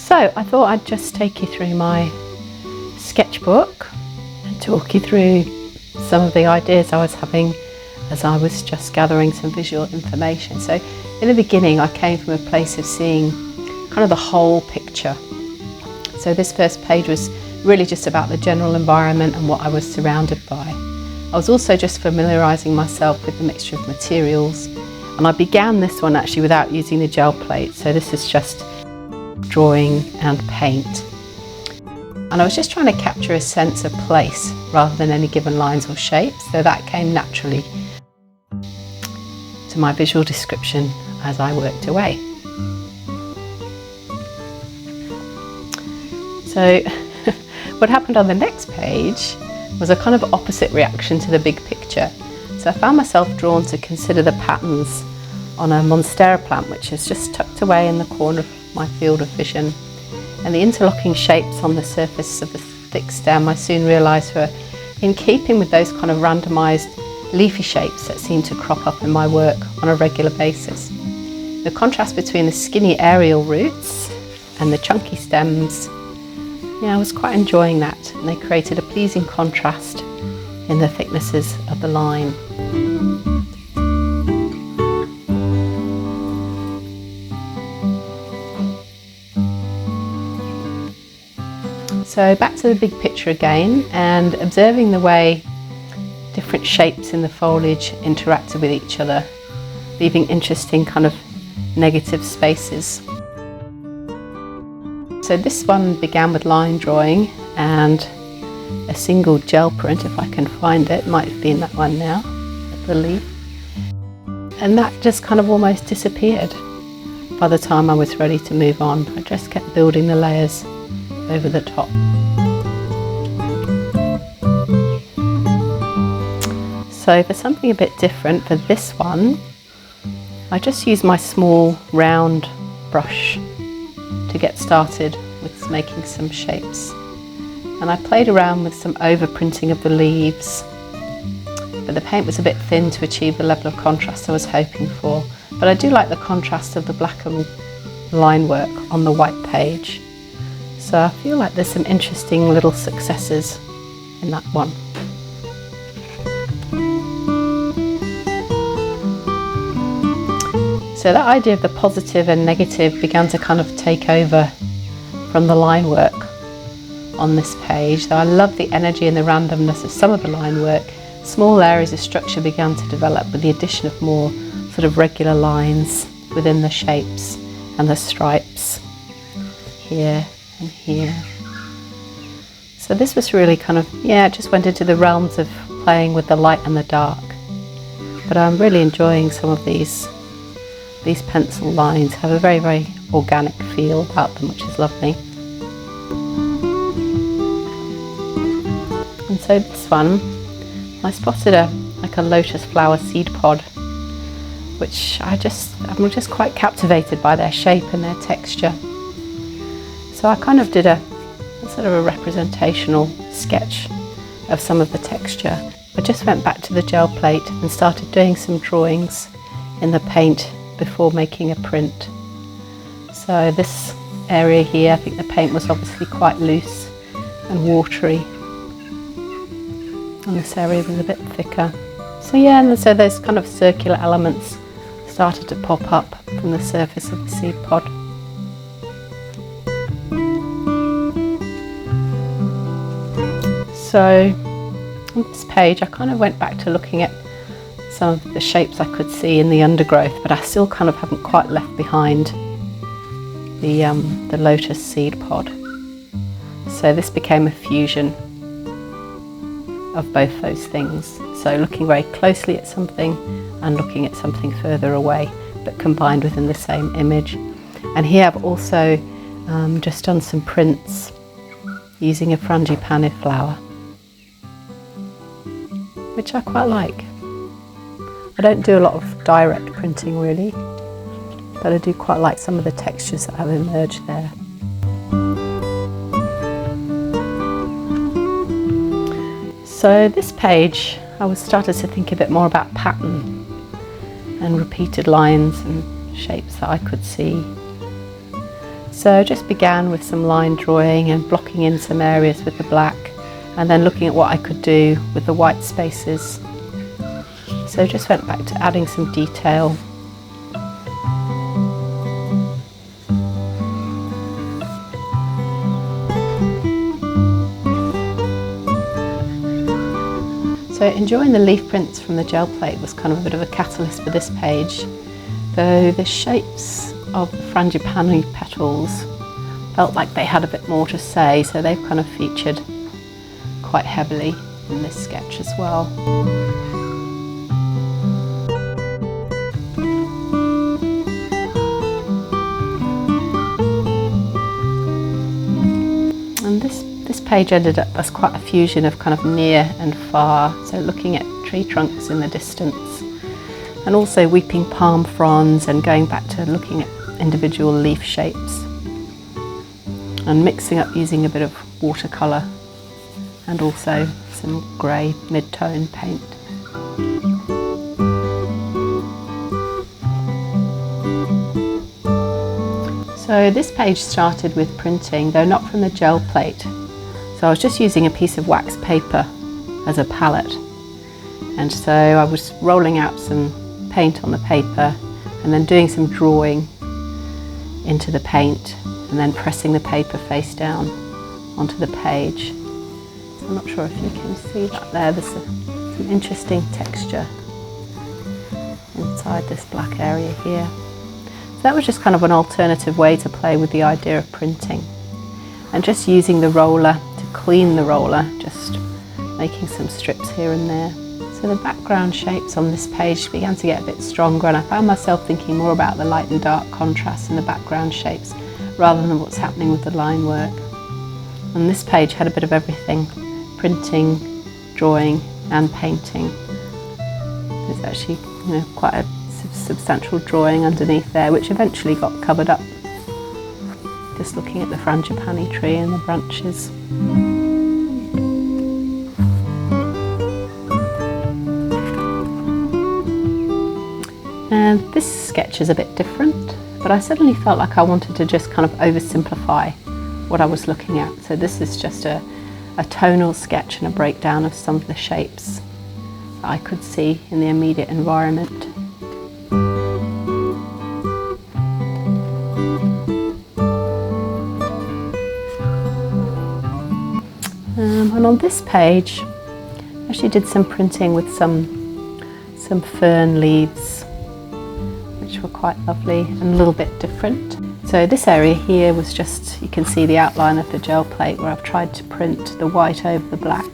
So I thought I'd just take you through my sketchbook and talk you through some of the ideas I was having as I was just gathering some visual information. So in the beginning I came from a place of seeing kind of the whole picture. So this first page was really just about the general environment and what I was surrounded by. I was also just familiarising myself with the mixture of materials, and I began this one actually without using the gel plate. So this is just drawing and paint. And I was just trying to capture a sense of place rather than any given lines or shapes, so that came naturally to my visual description as I worked away. So what happened on the next page was a kind of opposite reaction to the big picture. So I found myself drawn to consider the patterns on a monstera plant, which is just tucked away in the corner of my field of vision. And the interlocking shapes on the surface of the thick stem I soon realised were in keeping with those kind of randomised leafy shapes that seem to crop up in my work on a regular basis. The contrast between the skinny aerial roots and the chunky stems, yeah, I was quite enjoying that, and they created a pleasing contrast in the thicknesses of the line. So back to the big picture again, and observing the way different shapes in the foliage interacted with each other, leaving interesting kind of negative spaces. So this one began with line drawing and a single gel print, if I can find it. Might have been that one now, the leaf. And that just kind of almost disappeared by the time I was ready to move on. I just kept building the layers over the top. So for something a bit different for this one, I just used my small round brush to get started with making some shapes. And I played around with some overprinting of the leaves, but the paint was a bit thin to achieve the level of contrast I was hoping for. But I do like the contrast of the black and line work on the white page. So I feel like there's some interesting little successes in that one. So that idea of the positive and negative began to kind of take over from the line work on this page. So I love the energy and the randomness of some of the line work. Small areas of structure began to develop with the addition of more sort of regular lines within the shapes and the stripes here and here. So this was really kind of, yeah, it just went into the realms of playing with the light and the dark. But I'm really enjoying some of these pencil lines. Have a very, very organic feel about them, which is lovely. And so this one, I spotted like a lotus flower seed pod, which I'm just quite captivated by their shape and their texture. So I kind of did a sort of a representational sketch of some of the texture. I just went back to the gel plate and started doing some drawings in the paint before making a print. So this area here, I think the paint was obviously quite loose and watery, and this area was a bit thicker. So yeah, and so those kind of circular elements started to pop up from the surface of the seed pod. So on this page I kind of went back to looking at some of the shapes I could see in the undergrowth, but I still kind of haven't quite left behind the lotus seed pod. So this became a fusion of both those things. So looking very closely at something and looking at something further away, but combined within the same image. And here I've also just done some prints using a frangipani flower, which I quite like. I don't do a lot of direct printing really, but I do quite like some of the textures that have emerged there. So this page, I was started to think a bit more about pattern and repeated lines and shapes that I could see. So I just began with some line drawing and blocking in some areas with the black, and then looking at what I could do with the white spaces. So just went back to adding some detail. So enjoying the leaf prints from the gel plate was kind of a bit of a catalyst for this page, though the shapes of the frangipani petals felt like they had a bit more to say, so they've kind of featured quite heavily in this sketch as well. And this page ended up as quite a fusion of kind of near and far, so looking at tree trunks in the distance, and also weeping palm fronds, and going back to looking at individual leaf shapes, and mixing up using a bit of watercolour and also some grey mid-tone paint. So this page started with printing, though not from the gel plate. So I was just using a piece of wax paper as a palette. And so I was rolling out some paint on the paper and then doing some drawing into the paint and then pressing the paper face down onto the page. So I'm not sure if you can see that there. There's some interesting texture inside this black area here. So that was just kind of an alternative way to play with the idea of printing, and just using the roller to clean the roller, just making some strips here and there. So the background shapes on this page began to get a bit stronger, and I found myself thinking more about the light and dark contrast in the background shapes rather than what's happening with the line work. And this page had a bit of everything: printing, drawing and painting. There's actually quite a substantial drawing underneath there, which eventually got covered up, just looking at the frangipani tree and the branches. And this sketch is a bit different, but I suddenly felt like I wanted to just kind of oversimplify what I was looking at. So this is just a tonal sketch and a breakdown of some of the shapes that I could see in the immediate environment. And on this page, I actually did some printing with some fern leaves, which were quite lovely and a little bit different. So this area here was just, you can see the outline of the gel plate where I've tried to print the white over the black,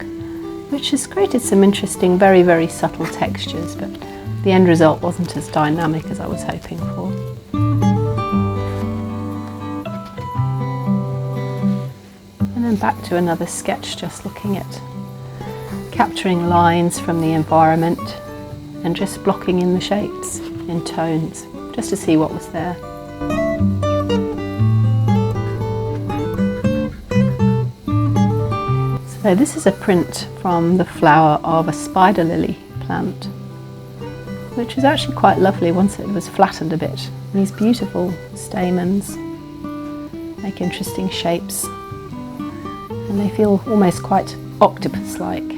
which has created some interesting, very, very subtle textures, but the end result wasn't as dynamic as I was hoping for. And then back to another sketch, just looking at capturing lines from the environment and just blocking in the shapes in tones, just to see what was there. So this is a print from the flower of a spider lily plant, which is actually quite lovely once it was flattened a bit. These beautiful stamens make interesting shapes, and they feel almost quite octopus-like.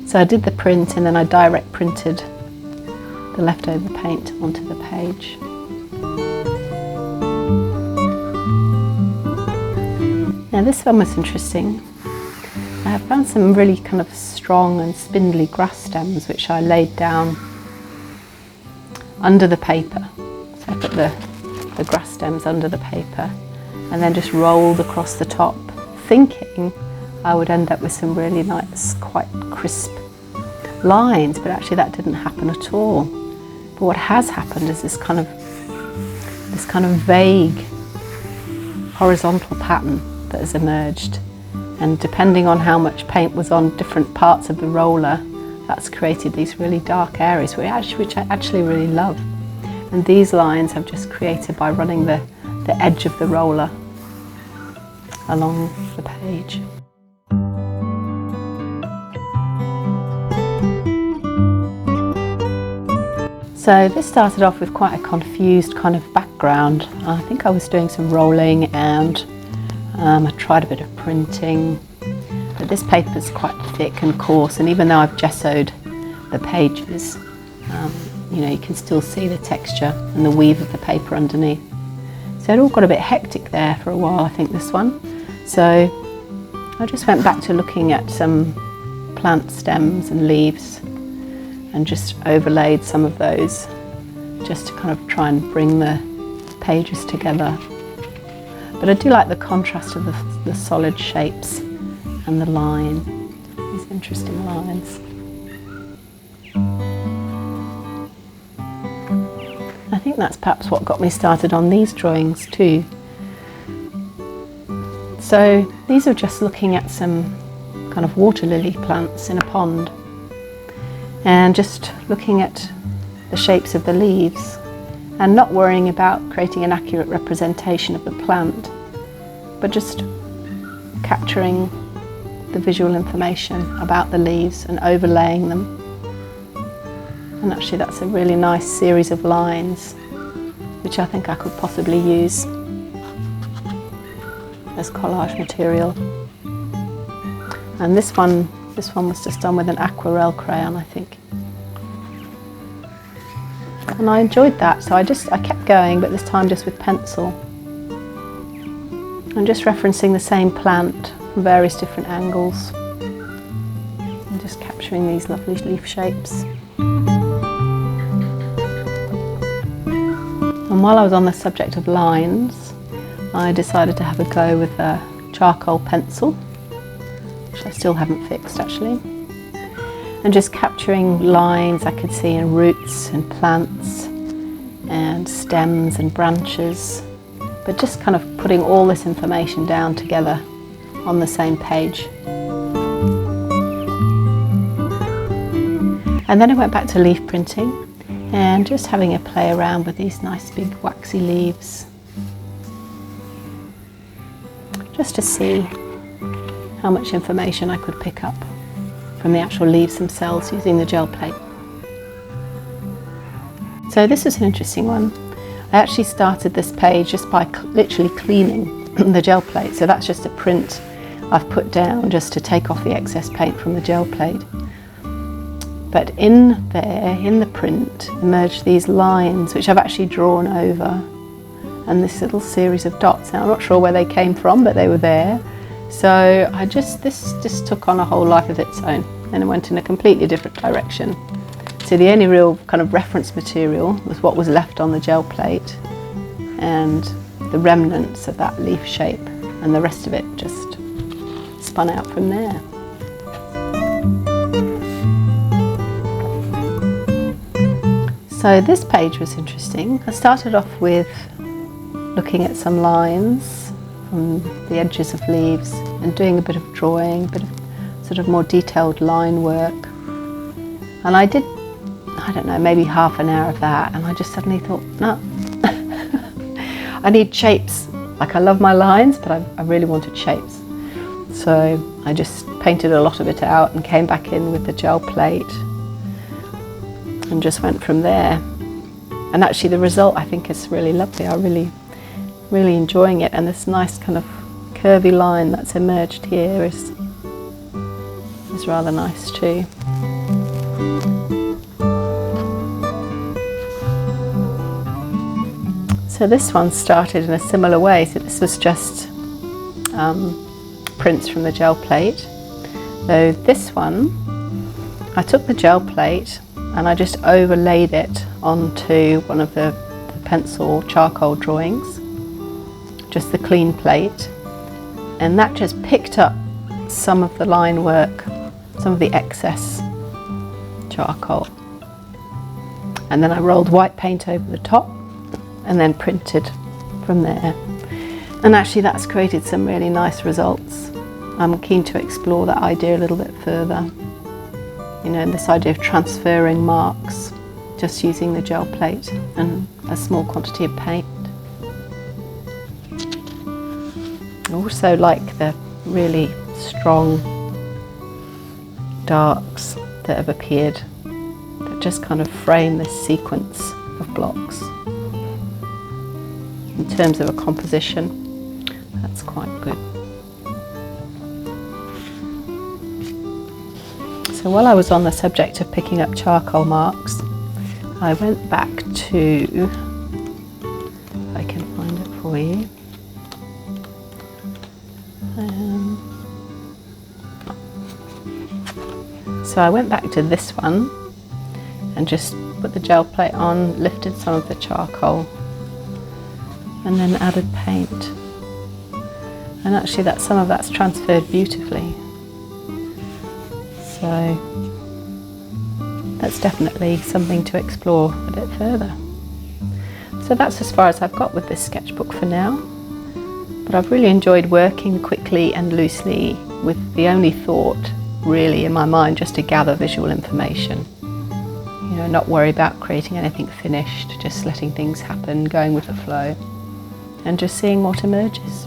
So I did the print and then I direct printed the leftover paint onto the page. Now this one was interesting. I found some really kind of strong and spindly grass stems which I laid down under the paper. So I put the grass stems under the paper and then just rolled across the top, thinking I would end up with some really nice, quite crisp lines, but actually that didn't happen at all. But what has happened is this kind of vague horizontal pattern that has emerged, and depending on how much paint was on different parts of the roller, that's created these really dark areas which I actually really love. And these lines I've just created by running the edge of the roller along the page. So this started off with quite a confused kind of background. I think I was doing some rolling and I tried a bit of printing, but this paper is quite thick and coarse, and even though I've gessoed the pages, you know, you can still see the texture and the weave of the paper underneath. So it all got a bit hectic there for a while, I think, this one. So I just went back to looking at some plant stems and leaves and just overlaid some of those just to kind of try and bring the pages together. But I do like the contrast of the solid shapes and the line, these interesting lines. I think that's perhaps what got me started on these drawings too. So these are just looking at some kind of water lily plants in a pond and just looking at the shapes of the leaves and not worrying about creating an accurate representation of the plant, but just capturing the visual information about the leaves and overlaying them. And actually that's a really nice series of lines which I think I could possibly use as collage material. And this one was just done with an aquarelle crayon, I think. And I enjoyed that, so I kept going, but this time just with pencil. I'm just referencing the same plant from various different angles and just capturing these lovely leaf shapes. And while I was on the subject of lines, I decided to have a go with a charcoal pencil, which I still haven't fixed actually, and just capturing lines I could see in roots and plants and stems and branches, but just kind of putting all this information down together on the same page. And then I went back to leaf printing and just having a play around with these nice big waxy leaves, just to see how much information I could pick up from the actual leaves themselves using the gel plate. So this was an interesting one. I actually started this page just by literally cleaning the gel plate. So that's just a print I've put down just to take off the excess paint from the gel plate. But in there, in the print, emerged these lines which I've actually drawn over, and this little series of dots. Now I'm not sure where they came from, but they were there. So this just took on a whole life of its own, and it went in a completely different direction. So the only real kind of reference material was what was left on the gel plate and the remnants of that leaf shape, and the rest of it just spun out from there. So this page was interesting. I started off with looking at some lines on the edges of leaves and doing a bit of drawing, a bit of sort of more detailed line work. And I did, I don't know, maybe half an hour of that, and I just suddenly thought, no, I need shapes. Like, I love my lines, but I really wanted shapes. So I just painted a lot of it out and came back in with the gel plate and just went from there. And actually the result I think is really lovely. I'm really enjoying it, and this nice kind of curvy line that's emerged here is rather nice too. So this one started in a similar way. So this was just prints from the gel plate. So this one, I took the gel plate and I just overlaid it onto one of the pencil charcoal drawings, just the clean plate, and that just picked up some of the line work, some of the excess charcoal. And then I rolled white paint over the top and then printed from there. And actually that's created some really nice results. I'm keen to explore that idea a little bit further. You know, this idea of transferring marks just using the gel plate and a small quantity of paint. I also like the really strong darks that have appeared, that just kind of frame this sequence of blocks. In terms of a composition, that's quite good. So while I was on the subject of picking up charcoal marks, I went back to, if I can find it for you, so I went back to this one and just put the gel plate on, lifted some of the charcoal and then added paint. And actually some of that's transferred beautifully. So that's definitely something to explore a bit further. So that's as far as I've got with this sketchbook for now. But I've really enjoyed working quickly and loosely with the only thought really in my mind just to gather visual information. You know, not worry about creating anything finished, just letting things happen, going with the flow and just seeing what emerges.